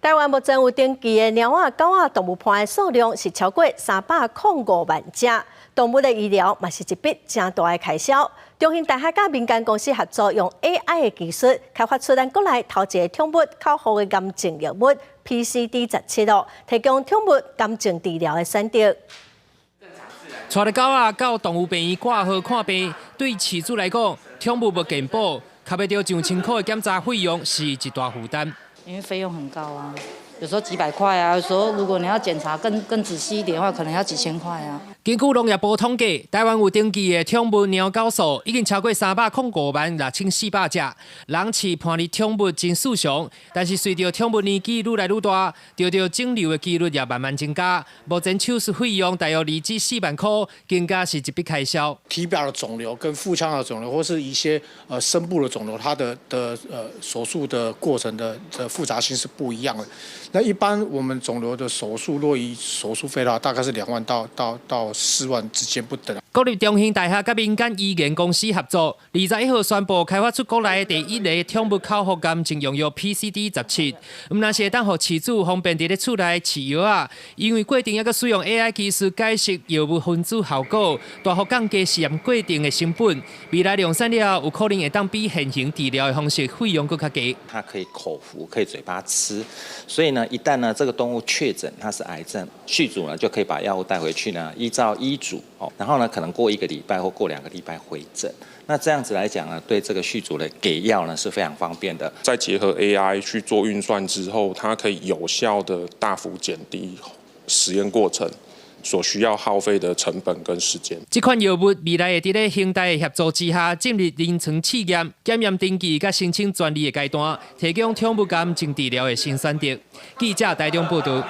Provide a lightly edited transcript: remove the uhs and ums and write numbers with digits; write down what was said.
台湾目前有登记的猫仔、狗仔动物盘的数量是超过305万只，动物的医疗嘛是一笔正大的开销。中兴大学甲民间公司合作，用 AI 的技术开发出咱国内头一个宠物口服的癌症药物 PCD17哦，提供宠物癌症治疗的选择。带着狗仔到动物病院挂号看病，对饲主来讲，宠物要健保，卡要到上千块的检查费用是一大负担。因为费用很高啊，有时候几百块啊，有时候如果你要检查更仔细一点的话，可能要几千块啊。根据农业部统计，台湾有登记的宠物猫狗数已经超过3056400只，人饲伴侣宠物真数常。但是随着宠物年纪愈来愈大，得到肿瘤的几率也慢慢增加。目前手术费用大约2至4万块，更加是一笔开销。体表的肿瘤跟腹腔的肿瘤，或是一些深部的肿瘤，它的手术的过程的复杂性是不一样的。那一般我们肿瘤的手术，若以手术费的话，大概是2万到4万之间不等。国立中兴大学甲民间医研公司合作，21号宣布开发出国内第一个宠物口服癌症用药 PCD17。若是会当互饲主方便伫咧厝内饲药啊，因为过程还阁使用 AI 技术解析药物分子效果，大幅降低实验过程的成本。未来量产了，有可能会当比现行治疗的方式费用更较低。它可以口服，可以嘴巴吃，所以呢，一旦呢这个动物确诊它是癌症，续主呢就可以把药物带回去呢，依照医嘱然后呢可能过1个礼拜或过2个礼拜回诊。那这样子来讲呢，对这个续主的给药呢是非常方便的。再结合 AI 去做运算之后，它可以有效的大幅减低实验过程所需要耗费的成本跟时间。这款药物未来会伫咧恒大的协助之下，进入临床试验、检验登记甲申请专利的阶段，提供宠物癌症治疗的新选择。记者台中报道。